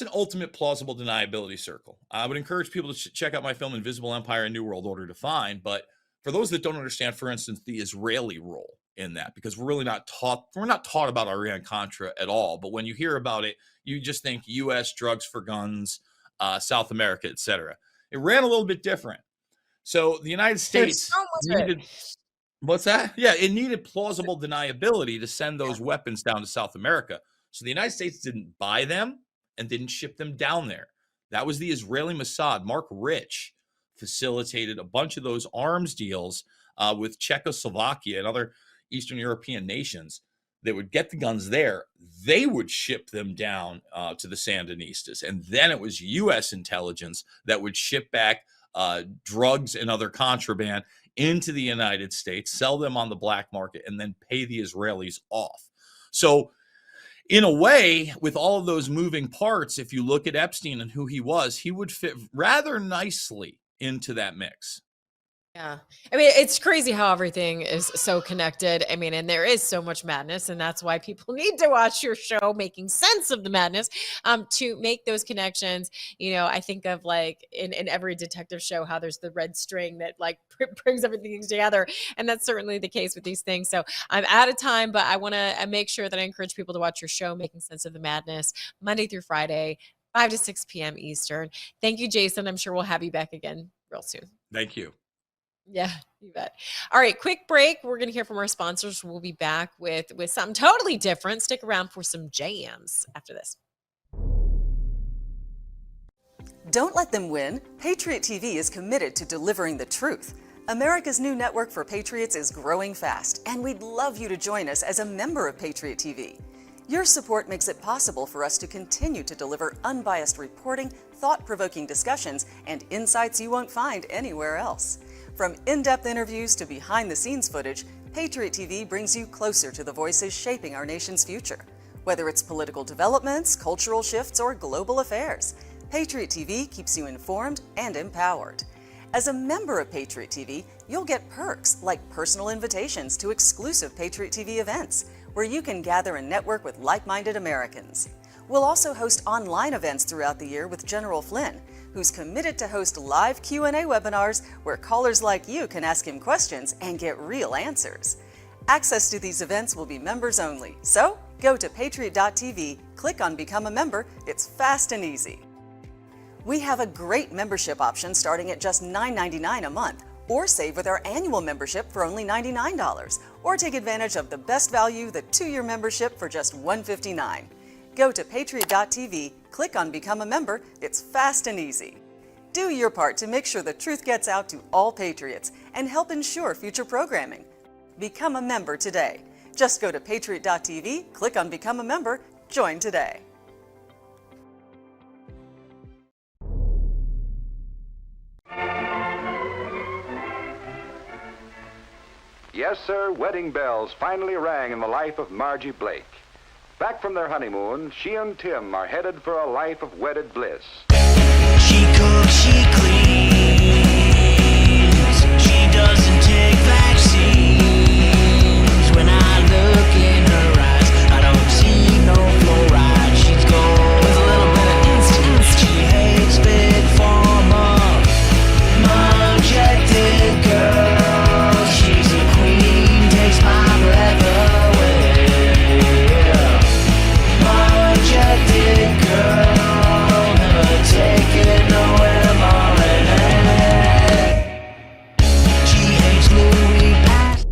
an ultimate plausible deniability circle. I would encourage people to check out my film Invisible Empire and New World Order Defined. But for those that don't understand, for instance, the Israeli role in that, because we're not taught about Iran-Contra at all. But when you hear about it, you just think U.S. drugs for guns, South America, etc. It ran a little bit different. So the United States needed, what's that? Yeah, it needed plausible deniability to send those weapons down to South America. So the United States didn't buy them and didn't ship them down there. That was the Israeli Mossad. Mark Rich facilitated a bunch of those arms deals with Czechoslovakia and other Eastern European nations. They would get the guns there. They would ship them down to the Sandinistas. And then it was U.S. intelligence that would ship back drugs and other contraband into the United States, sell them on the black market, and then pay the Israelis off. So in a way, with all of those moving parts, if you look at Epstein and who he was, he would fit rather nicely into that mix. Yeah. I mean, it's crazy how everything is so connected. I mean, and there is so much madness, and that's why people need to watch your show, Making Sense of the Madness, to make those connections. I think of like in every detective show, how there's the red string that like brings everything together. And that's certainly the case with these things. So I'm out of time, but I want to make sure that I encourage people to watch your show, Making Sense of the Madness, Monday through Friday, 5 to 6 p.m. Eastern. Thank you, Jason. I'm sure we'll have you back again real soon. Thank you. Yeah, you bet. All right, quick break. We're going to hear from our sponsors. We'll be back with something totally different. Stick around for some jams after this. Don't let them win. Patriot TV is committed to delivering the truth. America's new network for patriots is growing fast, and we'd love you to join us as a member of Patriot TV. Your support makes it possible for us to continue to deliver unbiased reporting, thought-provoking discussions, and insights you won't find anywhere else. From in-depth interviews to behind-the-scenes footage, Patriot TV brings you closer to the voices shaping our nation's future. Whether it's political developments, cultural shifts, or global affairs, Patriot TV keeps you informed and empowered. As a member of Patriot TV, you'll get perks like personal invitations to exclusive Patriot TV events, where you can gather and network with like-minded Americans. We'll also host online events throughout the year with General Flynn, who's committed to host live Q&A webinars where callers like you can ask him questions and get real answers. Access to these events will be members only, so go to patriot.tv, click on Become a Member. It's fast and easy. We have a great membership option starting at just $9.99 a month, or save with our annual membership for only $99, or take advantage of the best value, the 2-year membership for just $159. Go to patriot.tv, click on Become a Member. It's fast and easy. Do your part to make sure the truth gets out to all patriots and help ensure future programming. Become a member today. Just go to patriot.tv, click on Become a Member, join today. Yes, sir, wedding bells finally rang in the life of Margie Blake. Back from their honeymoon, she and Tim are headed for a life of wedded bliss. She cooks, she cleans, she doesn't take vaccines. When I look in her eyes, I don't see no fluoride. She's gold with a little bit of instant. She hates big pharma, rejected girl. She's a queen, takes my breath away. Rejected girl, never take it nowhere more than she hates Louis Pass.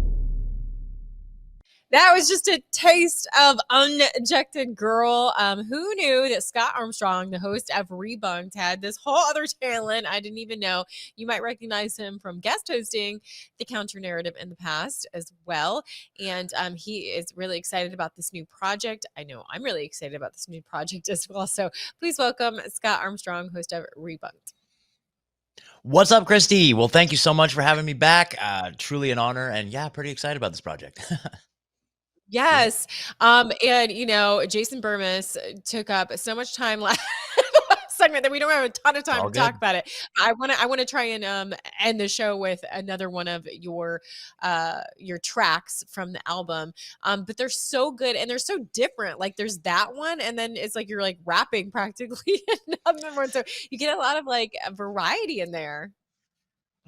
That was just a taste of Unejected Girl. Who knew that Scott Armstrong, the host of Rebunked, had this whole other talent? I didn't even know. You might recognize him from guest hosting the Counter Narrative in the past as well. And he is really excited about this new project. I know I'm really excited about this new project as well. So please welcome Scott Armstrong, host of Rebunked. What's up, Kristi? Well, thank you so much for having me back. Truly an honor. And yeah, pretty excited about this project. Yes. And Jason Bermas took up so much time last segment that we don't have a ton of time to talk about it. I want to try and end the show with another one of your tracks from the album. But they're so good and they're so different. Like there's that one, and then it's like you're like rapping practically another one. So you get a lot of like variety in there.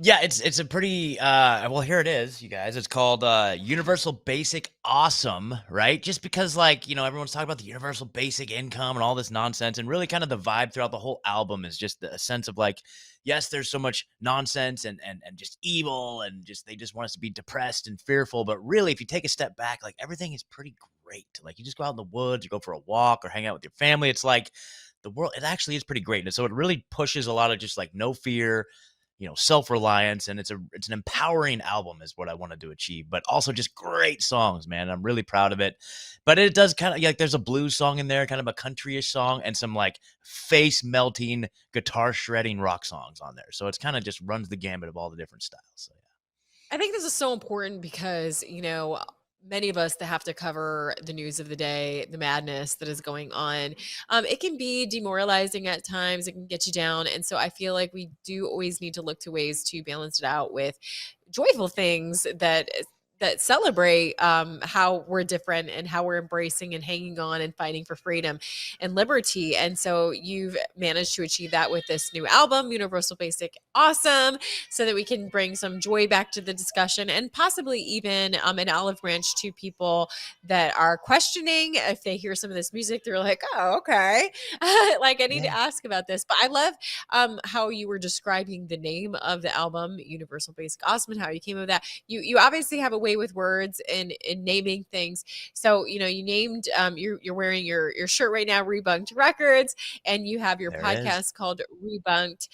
Yeah, it's a pretty well, here it is, you guys. It's called Universal Basic Awesome, right? Just because everyone's talking about the universal basic income and all this nonsense, and really kind of the vibe throughout the whole album is just a sense of like, yes, there's so much nonsense and just evil and just they just want us to be depressed and fearful, but really if you take a step back, like everything is pretty great. Like you just go out in the woods, you go for a walk or hang out with your family. It's like the world, it actually is pretty great. And so it really pushes a lot of just like no fear, self-reliance, and it's an empowering album is what I wanted to achieve, but also just great songs, man. I'm really proud of it. But it does kind of like there's a blues song in there, kind of a country-ish song, and some like face-melting, guitar shredding rock songs on there. So it's kind of just runs the gambit of all the different styles. So yeah. I think this is so important because, many of us that have to cover the news of the day, the madness that is going on, it can be demoralizing at times. It can get you down. And so I feel like we do always need to look to ways to balance it out with joyful things that that celebrate how we're different and how we're embracing and hanging on and fighting for freedom and liberty. And so you've managed to achieve that with this new album, Universal Basic Awesome, so that we can bring some joy back to the discussion and possibly even an olive branch to people that are questioning. If they hear some of this music, they're like, oh, okay. Like, I need to ask about this. But I love how you were describing the name of the album, Universal Basic Awesome, and how you came up with that. You obviously have a way with words and in naming things. So, you named you're wearing your shirt right now, Rebunked Records, and you have your podcast called Rebunked.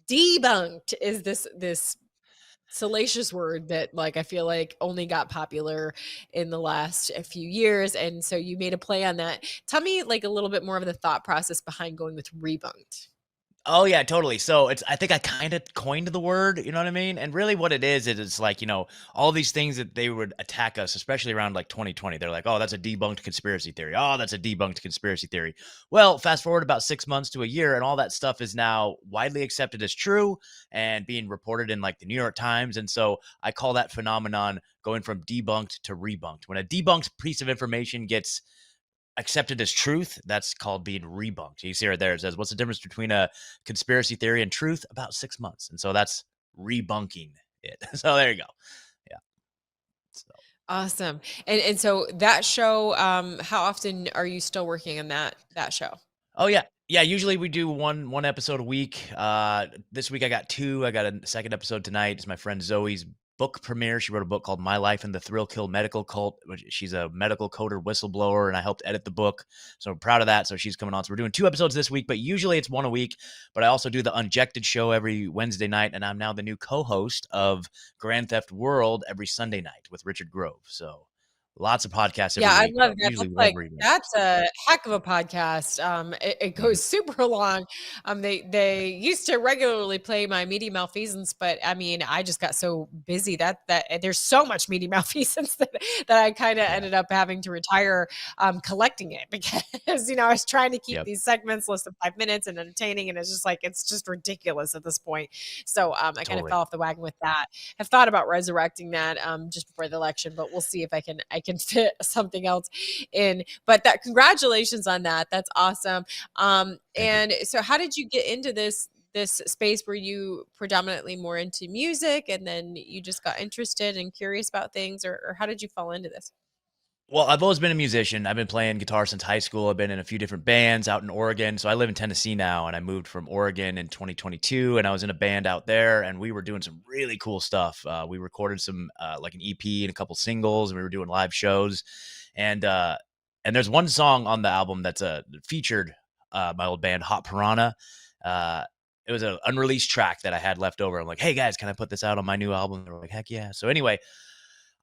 Debunked is this salacious word that, like, I feel like only got popular in the last few years, and so you made a play on that. Tell me, like, a little bit more of the thought process behind going with Rebunked. Oh yeah, totally. So I think I kind of coined the word, you know what I mean? And really what it is like, all these things that they would attack us, especially around like 2020. They're like, oh, that's a debunked conspiracy theory. Oh, that's a debunked conspiracy theory. Well, fast forward about 6 months to a year, and all that stuff is now widely accepted as true and being reported in like the New York Times. And so I call that phenomenon going from debunked to rebunked. When a debunked piece of information gets accepted as truth, that's called being rebunked. You see right there, it says, what's the difference between a conspiracy theory and truth? About 6 months. And so that's rebunking it. So there you go. Yeah. So. Awesome. And so that show, how often are you still working on that show? Oh yeah. Yeah, usually we do one episode a week. This week I got 2. I got a second episode tonight. It's my friend Zoe's book premiere. She wrote a book called My Life in the Thrill Kill Medical Cult. She's a medical coder whistleblower, and I helped edit the book. So I'm proud of that. So she's coming on. So we're doing 2 episodes this week, but usually it's 1 a week. But I also do the Unjected show every Wednesday night, and I'm now the new co-host of Grand Theft World every Sunday night with Richard Grove. So lots of podcasts every week. I love that. That's a heck of a podcast. It goes super long. They used to regularly play my Media Malfeasance, but I mean, I just got so busy that there's so much Media Malfeasance that I kind of ended up having to retire collecting it because I was trying to keep these segments less than 5 minutes and entertaining, and it's just ridiculous at this point. So I kind of fell off the wagon with that. I've thought about resurrecting that just before the election, but we'll see if I can fit something else in. But congratulations on that. That's awesome. And so how did you get into this space? Were you predominantly more into music and then you just got interested and curious about things, or how did you fall into this? Well, I've always been a musician. I've been playing guitar since high school. I've been in a few different bands out in Oregon. So I live in Tennessee now, and I moved from Oregon in 2022, and I was in a band out there, and we were doing some really cool stuff. We recorded some like an EP and a couple singles, and we were doing live shows. And there's one song on the album that's featured my old band Hot Piranha. It was an unreleased track that I had left over. I'm like, hey guys, can I put this out on my new album? They're like, heck yeah. So anyway,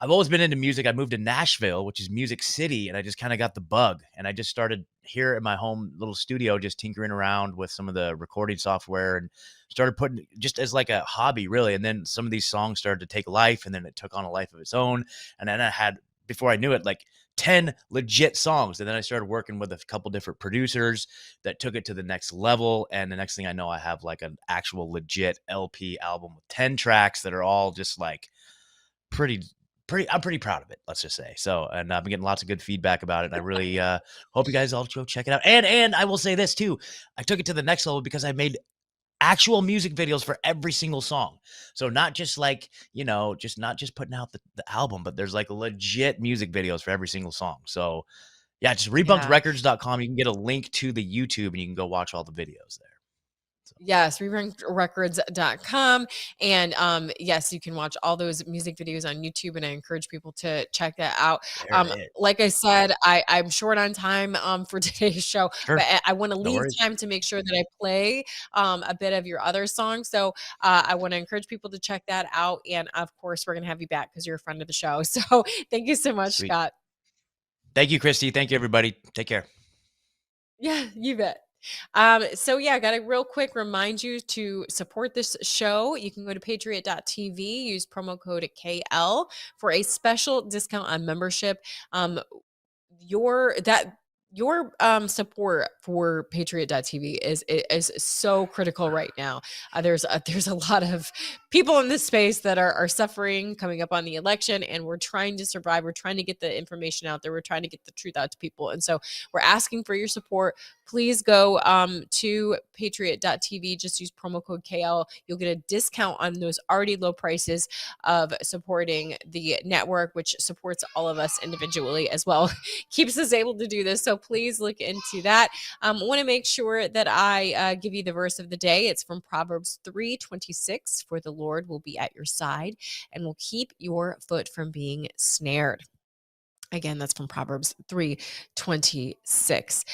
I've always been into music. I moved to Nashville, which is Music City, and I just kind of got the bug. And I just started here at my home little studio, just tinkering around with some of the recording software and started putting just as like a hobby, really. And then some of these songs started to take life, and then it took on a life of its own. And then I had, before I knew it, like 10 legit songs. And then I started working with a couple different producers that took it to the next level. And the next thing I know, I have like an actual legit LP album with 10 tracks that are all just like I'm pretty proud of it, let's just say. So, and I've been getting lots of good feedback about it. And I really hope you guys all go check it out. And I will say this too. I took it to the next level because I made actual music videos for every single song. So not just like, not just putting out the album, but there's like legit music videos for every single song. So yeah, just rebunkedrecords.com. You can get a link to the YouTube and you can go watch all the videos there. Yes, rebunkedrecords.com. And yes, you can watch all those music videos on YouTube, and I encourage people to check that out. Like I said, I'm short on time for today's show, but I want to leave time to make sure that I play a bit of your other songs. So I want to encourage people to check that out. And of course, we're going to have you back because you're a friend of the show. So thank you so much, Scott. Thank you, Kristi. Thank you, everybody. Take care. Yeah, you bet. So yeah, I got to real quick remind you to support this show. You can go to patriot.tv, use promo code KL for a special discount on membership. your support for Patriot.tv is so critical right now. There's a lot of people in this space that are suffering coming up on the election, and we're trying to survive. We're trying to get the information out there. We're trying to get the truth out to people. And so we're asking for your support. Please go to Patriot.tv. Just use promo code KL. You'll get a discount on those already low prices of supporting the network, which supports all of us individually as well. Keeps us able to do this. So please look into that. I want to make sure that I give you the verse of the day. It's from Proverbs 3:26. For the Lord will be at your side and will keep your foot from being snared. Again, that's from Proverbs 3:26.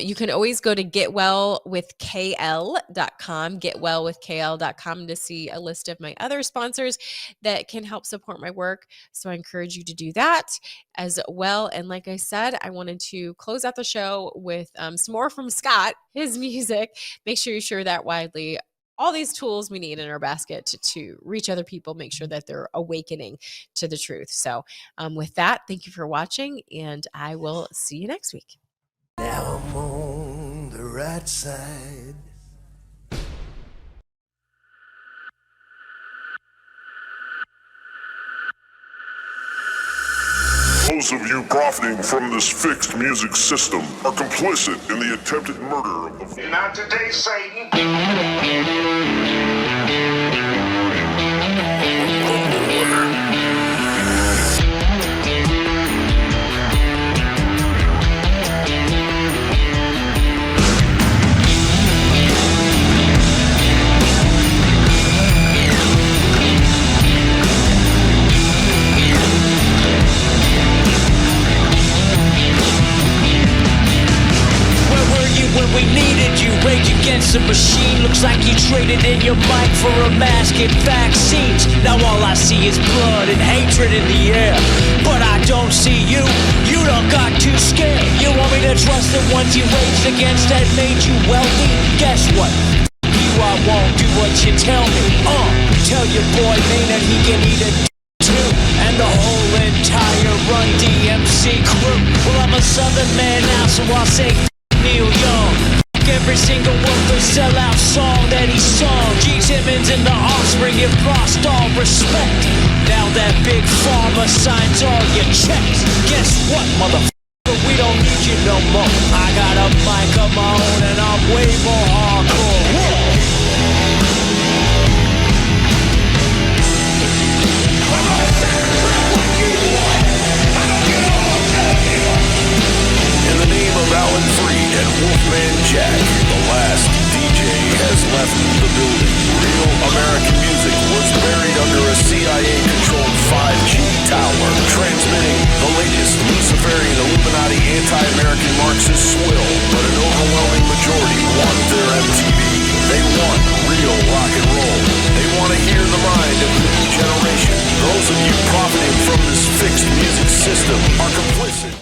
You can always go to getwellwithkl.com, getwellwithkl.com, to see a list of my other sponsors that can help support my work. So I encourage you to do that as well. And like I said, I wanted to close out the show with some more from Scott, his music. Make sure you share that widely. All these tools we need in our basket to reach other people, make sure that they're awakening to the truth. So with that, thank you for watching, and I will see you next week. Now I'm on the right side. Those of you profiting from this fixed music system are complicit in the attempted murder of the... Not today, Satan! When we needed you, rage against the machine. Looks like you traded in your mic for a mask and vaccines. Now all I see is blood and hatred in the air, but I don't see you. You don't got too scared. You want me to trust the ones you raged against that made you wealthy? Guess what? You, I won't do what you tell me. Tell your boy Maynard he can eat a too, and the whole entire Run DMC crew. Well, I'm a Southern man now, so I'll say Neil Young. Every single worthless sellout song that he sung. G. Simmons and the Offspring have lost all respect. Now that Big Pharma signs all your checks. Guess what, motherfucker? We don't need you no more. I got a mic of my own and I'm way more hardcore. In the name of Alan Freed and Wolfman Jack, the last DJ has left the building. Real American music was buried under a CIA-controlled 5G tower, transmitting the latest Luciferian Illuminati anti-American Marxist swill. But an overwhelming majority want their MTV. They want real rock and roll. They want to hear the mind of the new generation. Those of you profiting from this fixed music system are complicit.